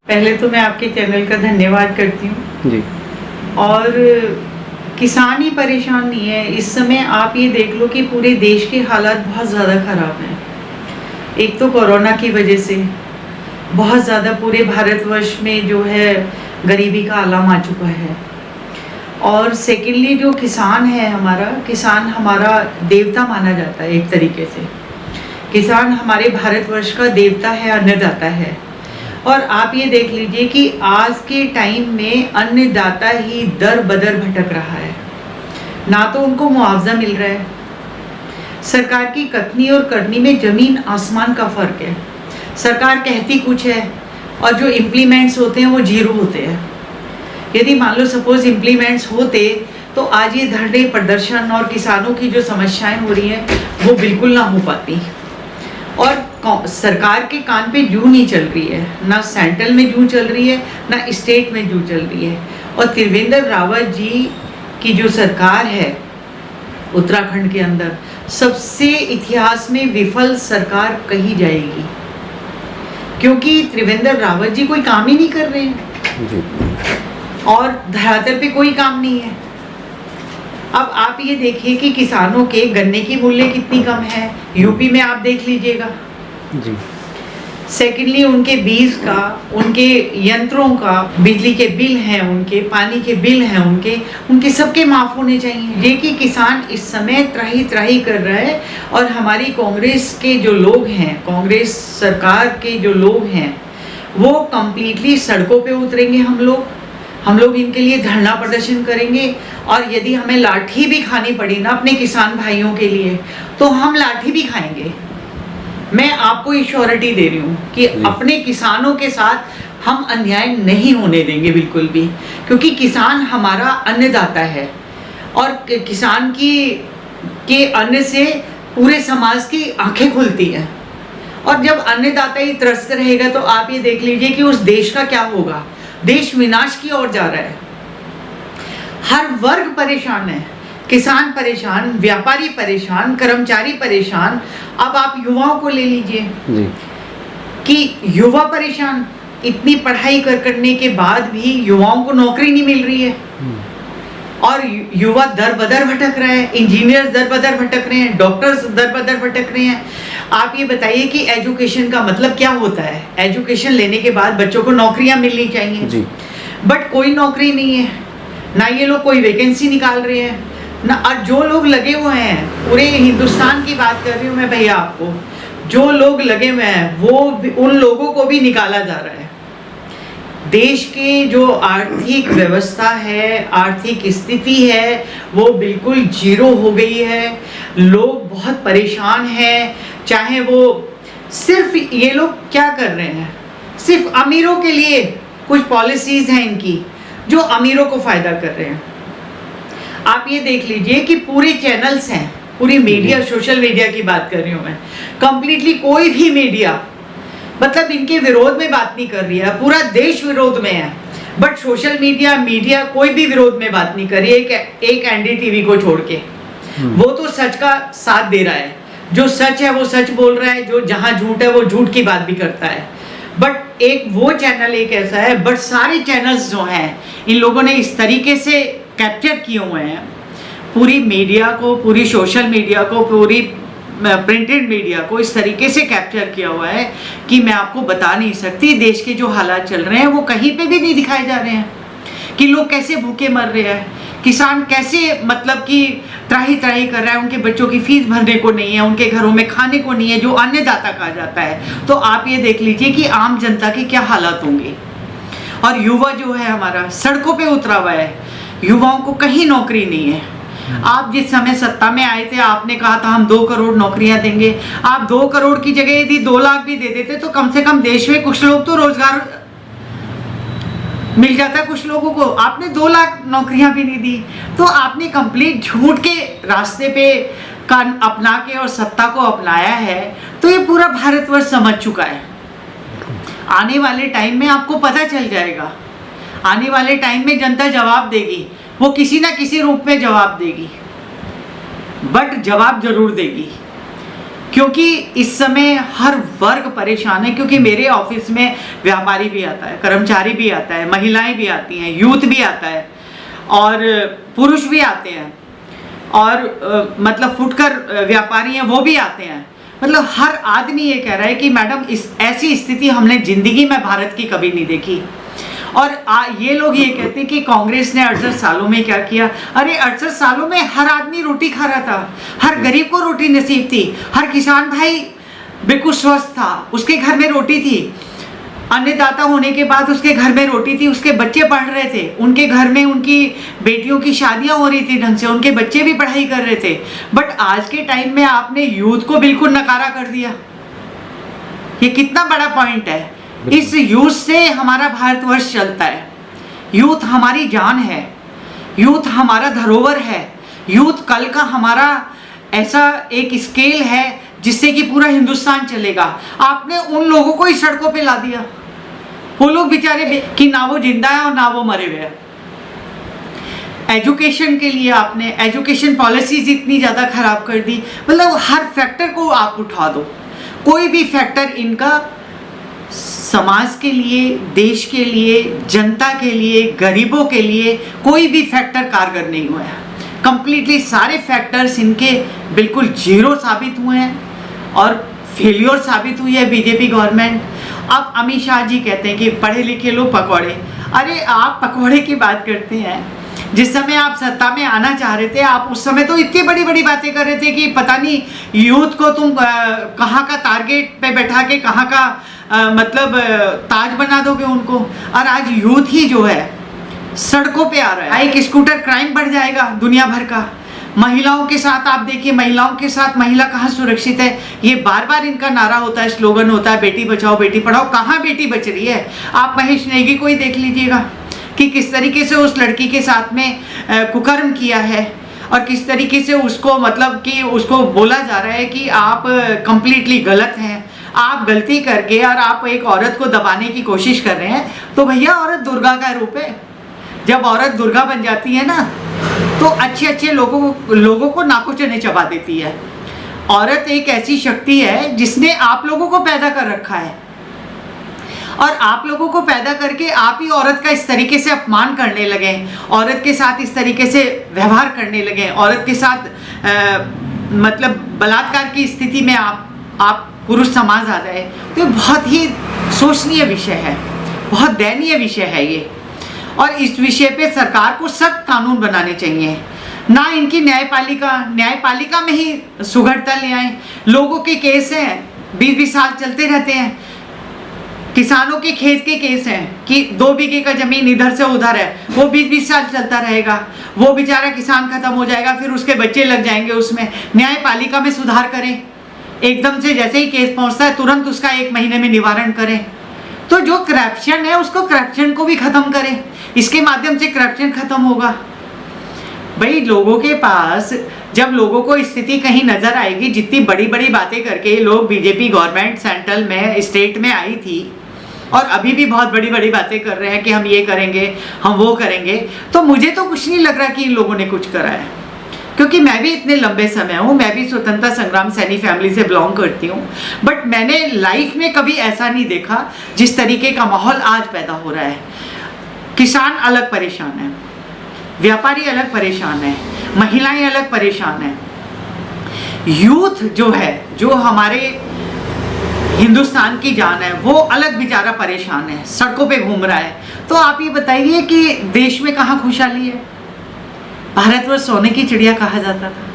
पहले तो मैं आपके चैनल का धन्यवाद करती हूँ जी। और किसान ही परेशान नहीं है इस समय। आप ये देख लो कि पूरे देश के हालात बहुत ज़्यादा ख़राब हैं। एक तो कोरोना की वजह से बहुत ज़्यादा पूरे भारतवर्ष में जो है गरीबी का आलम आ चुका है। और सेकेंडली जो किसान है किसान हमारा देवता माना जाता है एक तरीके से। किसान हमारे भारतवर्ष का देवता है, अन्नदाता है। और आप ये देख लीजिए कि आज के टाइम में अन्नदाता ही दर बदर भटक रहा है। ना तो उनको मुआवजा मिल रहा है, सरकार की कथनी और करनी में ज़मीन आसमान का फ़र्क है। सरकार कहती कुछ है और जो इम्प्लीमेंट्स होते हैं वो जीरो होते हैं। यदि मान लो सपोज इम्प्लीमेंट्स होते तो आज ये धरने प्रदर्शन और किसानों की जो समस्याएं हो रही हैं वो बिल्कुल ना हो पाती। और सरकार के कान पे जूं नहीं चल रही है, ना सेंट्रल में जूं चल रही है ना स्टेट में जूं चल रही है। और त्रिवेंद्र रावत जी की जो सरकार है उत्तराखंड के अंदर सबसे इतिहास में विफल सरकार कही जाएगी, क्योंकि त्रिवेंद्र रावत जी कोई काम ही नहीं कर रहे हैं जी। और धरातल पे कोई काम नहीं है। अब आप ये देखिए कि किसानों के गन्ने की मूल्य कितनी कम है, यूपी में आप देख लीजिएगा जी। सेकेंडली उनके बीज का, उनके यंत्रों का, बिजली के बिल हैं, उनके पानी के बिल हैं, उनके सबके माफ़ होने चाहिए। ये कि किसान इस समय त्राही त्राही कर रहा है। और हमारी कांग्रेस के जो लोग हैं, कांग्रेस सरकार के जो लोग हैं वो कम्प्लीटली सड़कों पे उतरेंगे। हम लोग इनके लिए धरना प्रदर्शन करेंगे। और यदि हमें लाठी भी खानी पड़ी ना अपने किसान भाइयों के लिए तो हम लाठी भी खाएंगे। मैं आपको श्योरिटी दे रही हूँ कि अपने किसानों के साथ हम अन्याय नहीं होने देंगे बिल्कुल भी, क्योंकि किसान हमारा अन्नदाता है। और किसान के अन्न से पूरे समाज की आंखें खुलती हैं। और जब अन्नदाता ही त्रस्त रहेगा तो आप ये देख लीजिए कि उस देश का क्या होगा। देश विनाश की ओर जा रहा है। हर वर्ग परेशान है, किसान परेशान, व्यापारी परेशान, कर्मचारी परेशान। अब आप युवाओं को ले लीजिए कि युवा परेशान, इतनी पढ़ाई करने के बाद भी युवाओं को नौकरी नहीं मिल रही है। और युवा दर बदर भटक रहा है, इंजीनियर्स दर बदर भटक रहे हैं, डॉक्टर्स दर बदर भटक रहे हैं। आप ये बताइए कि एजुकेशन का मतलब क्या होता है। एजुकेशन लेने के बाद बच्चों को नौकरियां मिलनी चाहिए जी। बट कोई नौकरी नहीं है, ना ये लोग कोई वैकेंसी निकाल रहे हैं ना। और जो लोग लगे हुए हैं, पूरे हिंदुस्तान की बात कर रही हूँ मैं भैया आपको, जो लोग लगे हुए हैं वो उन लोगों को भी निकाला जा रहा है। देश की जो आर्थिक व्यवस्था है, आर्थिक स्थिति है, वो बिल्कुल जीरो हो गई है। लोग बहुत परेशान हैं। चाहे वो सिर्फ ये लोग क्या कर रहे हैं, सिर्फ अमीरों के लिए कुछ पॉलिसीज हैं इनकी जो अमीरों को फायदा कर रहे हैं। आप ये देख लीजिए कि पूरे चैनल्स हैं, पूरी मीडिया, सोशल मीडिया की बात कर रही हूँ मैं, कंप्लीटली कोई भी मीडिया मतलब इनके विरोध में बात नहीं कर रही है। पूरा देश विरोध में है, बट सोशल मीडिया कोई भी विरोध में बात नहीं कर रही है, एक एनडीटीवी को छोड़ के। वो तो सच का साथ दे रहा है, जो सच है वो सच बोल रहा है, जो जहां झूठ है वो झूठ की बात भी करता है। बट एक वो चैनल एक ऐसा है, बट सारे चैनल्स जो हैं इन लोगों ने इस तरीके से कैप्चर किए हुए हैं पूरी मीडिया को, पूरी सोशल मीडिया को, पूरी प्रिंटेड मीडिया को इस तरीके से कैप्चर किया हुआ है कि मैं आपको बता नहीं सकती। देश के जो हालात चल रहे हैं वो कहीं पे भी नहीं दिखाए जा रहे हैं कि लोग कैसे भूखे मर रहे हैं, किसान कैसे मतलब कि त्राही त्राही कर रहा है, उनके बच्चों की फीस भरने को नहीं है, उनके घरों में खाने को नहीं है, जो अन्नदाता कहा जाता है। तो आप ये देख लीजिए कि आम जनता के क्या हालात होंगे। और युवा जो है हमारा सड़कों पे उतरा हुआ है, युवाओं को कहीं नौकरी नहीं है। आप जिस समय सत्ता में आए थे आपने कहा था हम 2 करोड़ नौकरियां देंगे। आप 2 करोड़ की जगह यदि 2 लाख भी दे देते तो कम से कम देश में कुछ लोग तो रोजगार मिल जाता है कुछ लोगों को। आपने 2 लाख नौकरियां भी नहीं दी, तो आपने कंप्लीट झूठ के रास्ते पे कान अपना के और सत्ता को अपनाया है। तो ये पूरा भारतवर्ष समझ चुका है। आने वाले टाइम में आपको पता चल जाएगा, आने वाले टाइम में जनता जवाब देगी, वो किसी ना किसी रूप में जवाब देगी, बट जवाब जरूर देगी। क्योंकि इस समय हर वर्ग परेशान है, क्योंकि मेरे ऑफिस में व्यापारी भी आता है, कर्मचारी भी आता है, महिलाएं भी आती हैं, यूथ भी आता है और पुरुष भी आते हैं और मतलब फुटकर व्यापारी हैं वो भी आते हैं। मतलब हर आदमी ये कह रहा है कि मैडम इस ऐसी स्थिति हमने जिंदगी में भारत की कभी नहीं देखी। और ये लोग ये कहते हैं कि कांग्रेस ने 68 सालों में क्या किया। अरे 68 सालों में हर आदमी रोटी खा रहा था, हर गरीब को रोटी नसीब थी, हर किसान भाई बिल्कुल स्वस्थ था, उसके घर में रोटी थी, अन्नदाता होने के बाद उसके घर में रोटी थी, उसके बच्चे पढ़ रहे थे, उनके घर में उनकी बेटियों की शादियां हो रही थी ढंग से, उनके बच्चे भी पढ़ाई कर रहे थे। बट आज के टाइम में आपने यूथ को बिल्कुल नकारा कर दिया। ये कितना बड़ा पॉइंट है। इस यूथ से हमारा भारतवर्ष चलता है। यूथ हमारी जान है, यूथ हमारा धरोहर है, यूथ कल का हमारा ऐसा एक स्केल है जिससे कि पूरा हिंदुस्तान चलेगा। आपने उन लोगों को इस सड़कों पे ला दिया। वो लोग बेचारे कि ना वो जिंदा है और ना वो मरे हुए हैं। एजुकेशन के लिए आपने एजुकेशन पॉलिसीज इतनी ज़्यादा खराब कर दी। मतलब हर फैक्टर को आप उठा दो, कोई भी फैक्टर इनका समाज के लिए, देश के लिए, जनता के लिए, गरीबों के लिए कोई भी फैक्टर कारगर नहीं हुआ है। कंप्लीटली सारे फैक्टर्स इनके बिल्कुल जीरो साबित हुए हैं और फेलियर साबित हुई है बीजेपी गवर्नमेंट। अब अमित शाह जी कहते हैं कि पढ़े लिखे लोग पकौड़े। अरे आप पकौड़े की बात करते हैं, जिस समय आप सत्ता में आना चाह रहे थे, आप उस समय तो इतनी बड़ी बड़ी बातें कर रहे थे कि पता नहीं यूथ को तुम कहाँ का टारगेट पे बैठा के कहाँ का मतलब ताज बना दोगे उनको। और आज यूथ ही जो है सड़कों पे आ रहा है। बाइक स्कूटर क्राइम बढ़ जाएगा दुनिया भर का। महिलाओं के साथ आप देखिए, महिलाओं के साथ महिला कहाँ सुरक्षित है। ये बार बार इनका नारा होता है, स्लोगन होता है, बेटी बचाओ बेटी पढ़ाओ। कहाँ बेटी बच रही है। आप महेश नेगी को ही देख लीजिएगा कि किस तरीके से उस लड़की के साथ में कुकर्म किया है और किस तरीके से उसको मतलब कि उसको बोला जा रहा है कि आप कंप्लीटली गलत हैं, आप गलती करके और आप एक औरत को दबाने की कोशिश कर रहे हैं। तो भैया औरत दुर्गा का रूप है। जब औरत दुर्गा बन जाती है ना तो अच्छे अच्छे लोगों को नाकों चने चबा देती है। औरत एक ऐसी शक्ति है जिसने आप लोगों को पैदा कर रखा है और आप लोगों को पैदा करके आप ही औरत का इस तरीके से अपमान करने लगे, औरत के साथ इस तरीके से व्यवहार करने लगे, औरत के साथ मतलब बलात्कार की स्थिति में आप पुरुष समाज आ जाए। तो बहुत ही सोचनीय विषय है, बहुत दयनीय विषय है ये। और इस विषय पे सरकार को सख्त कानून बनाने चाहिए। ना इनकी न्यायपालिका में ही सुघड़ता ले आए। लोगों के केस हैं 20-20 साल चलते रहते हैं। किसानों के खेत के केस हैं कि 2 बीघे का जमीन इधर से उधर है, वो 20-20 साल चलता रहेगा। वो बेचारा किसान खत्म हो जाएगा, फिर उसके बच्चे लग जाएंगे उसमें। न्यायपालिका में सुधार करें, एकदम से जैसे ही केस पहुंचता है तुरंत उसका 1 महीने में निवारण करें। तो जो करप्शन है उसको करप्शन को भी खत्म करें, इसके माध्यम से करप्शन खत्म होगा। भाई लोगों के पास जब लोगों को स्थिति कहीं नजर आएगी, जितनी बड़ी बड़ी बातें करके लोग बीजेपी गवर्नमेंट सेंट्रल में स्टेट में आई थी और अभी भी बहुत बड़ी बड़ी बातें कर रहे हैं कि हम ये करेंगे हम वो करेंगे, तो मुझे तो कुछ नहीं लग रहा कि इन लोगों ने कुछ करा है। क्योंकि मैं भी इतने लंबे समय हूँ, मैं भी स्वतंत्रता संग्राम सैनी फैमिली से बिलोंग करती हूँ, बट मैंने लाइफ में कभी ऐसा नहीं देखा जिस तरीके का माहौल आज पैदा हो रहा है। किसान अलग परेशान है, व्यापारी अलग परेशान है, महिलाएं अलग परेशान है, यूथ जो है, जो हमारे हिंदुस्तान की जान है, वो अलग बेचारा परेशान है, सड़कों पे घूम रहा है। तो आप ये बताइए कि देश में कहाँ खुशहाली है। भारतवर्ष सोने की चिड़िया कहा जाता था।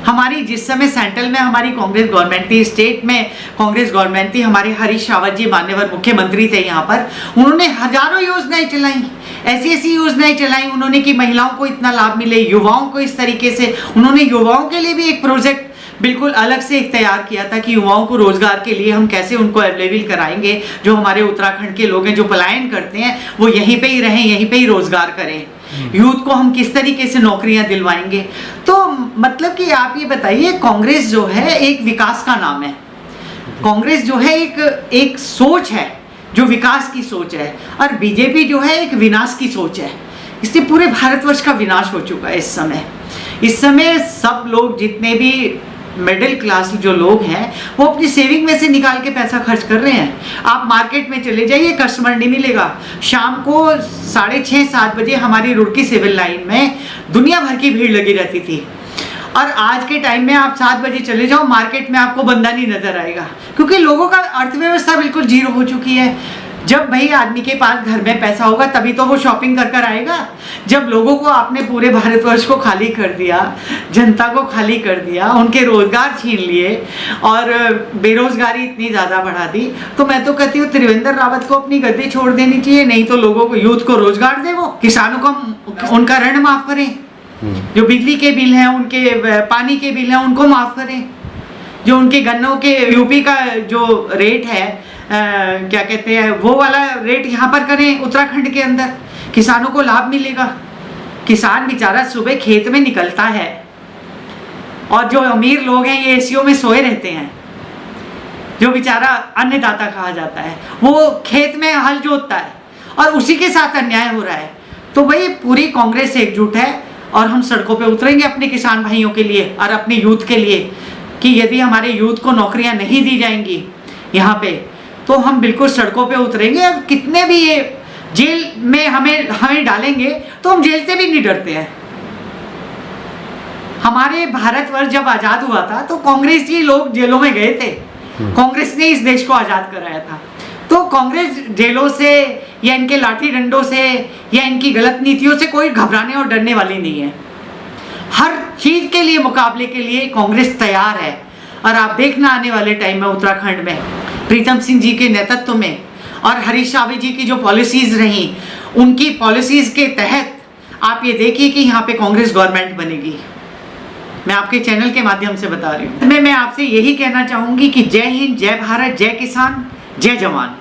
हमारी जिस समय सेंट्रल में हमारी कांग्रेस गवर्नमेंट थी, स्टेट में कांग्रेस गवर्नमेंट थी, हमारे हरीश रावत जी मान्यवर मुख्यमंत्री थे यहाँ पर, उन्होंने हजारों योजनाएं चलाई, ऐसी ऐसी योजनाएं चलाई उन्होंने कि महिलाओं को इतना लाभ मिले, युवाओं को इस तरीके से। उन्होंने युवाओं के लिए भी एक प्रोजेक्ट बिल्कुल अलग से एक तैयार किया था कि युवाओं को रोजगार के लिए हम कैसे उनको अवेलेबल कराएंगे। जो हमारे उत्तराखंड के लोग हैं जो पलायन करते हैं वो यहीं पे ही रहें, यहीं पे ही रोजगार करें। यूथ को हम किस तरीके से नौकरियां दिलवाएंगे। तो मतलब कि आप ये बताइए, कांग्रेस जो है एक विकास का नाम है, कांग्रेस जो है एक सोच है जो विकास की सोच है, और बीजेपी जो है एक विनाश की सोच है। इसलिए पूरे भारतवर्ष का विनाश हो चुका है इस समय। इस समय सब लोग जितने भी मिडिल क्लास जो लोग हैं वो अपनी सेविंग में से निकाल के पैसा खर्च कर रहे हैं। आप मार्केट में चले जाइए, कस्टमर नहीं मिलेगा। शाम को 6:30-7 बजे हमारी रुड़की सिविल लाइन में दुनिया भर की भीड़ लगी रहती थी, और आज के टाइम में आप 7 बजे चले जाओ, मार्केट में आपको बंदा नहीं नजर आएगा, क्योंकि लोगों का अर्थव्यवस्था बिल्कुल जीरो हो चुकी है। जब भाई आदमी के पास घर में पैसा होगा तभी तो वो शॉपिंग कर कर आएगा। जब लोगों को आपने पूरे भारतवर्ष को खाली कर दिया, जनता को खाली कर दिया, उनके रोजगार छीन लिए और बेरोजगारी इतनी ज़्यादा बढ़ा दी, तो मैं तो कहती हूँ त्रिवेंद्र रावत को अपनी गद्दी छोड़ देनी चाहिए, नहीं तो लोगों को, यूथ को रोजगार दे, वो किसानों को उनका ऋण माफ करें, जो बिजली के बिल हैं उनके, पानी के बिल हैं उनको माफ करें, जो उनके गन्नों के यूपी का जो रेट है क्या कहते हैं वो वाला रेट यहाँ पर करें उत्तराखंड के अंदर, किसानों को लाभ मिलेगा। किसान बेचारा सुबह खेत में निकलता है और जो अमीर लोग हैं ये एसीओ में सोए रहते हैं, जो बेचारा अन्नदाता कहा जाता है वो खेत में हल जोतता है और उसी के साथ अन्याय हो रहा है। तो भाई पूरी कांग्रेस एकजुट है और हम सड़कों पे उतरेंगे अपने किसान भाइयों के लिए और अपने यूथ के लिए, कि यदि हमारे यूथ को नौकरियां नहीं दी जाएंगी यहाँ पे तो हम बिल्कुल सड़कों पे उतरेंगे। और कितने भी ये जेल में हमें डालेंगे तो हम जेल से भी नहीं डरते हैं। हमारे भारतवर्ष जब आज़ाद हुआ था तो कांग्रेसी लोग जेलों में गए थे, कांग्रेस ने इस देश को आज़ाद कराया था। तो कांग्रेस जेलों से या इनके लाठी डंडों से या इनकी गलत नीतियों से कोई घबराने और डरने वाली नहीं है। हर चीज के लिए, मुकाबले के लिए कांग्रेस तैयार है। और आप देखना आने वाले टाइम में उत्तराखंड में प्रीतम सिंह जी के नेतृत्व में और हरीश रावत जी की जो पॉलिसीज रही, उनकी पॉलिसीज के तहत आप ये देखिए कि यहाँ पे कांग्रेस गवर्नमेंट बनेगी। मैं आपके चैनल के माध्यम से बता रही हूँ। मैं आपसे यही कहना चाहूंगी कि जय हिंद, जय भारत, जय किसान, जय जवान।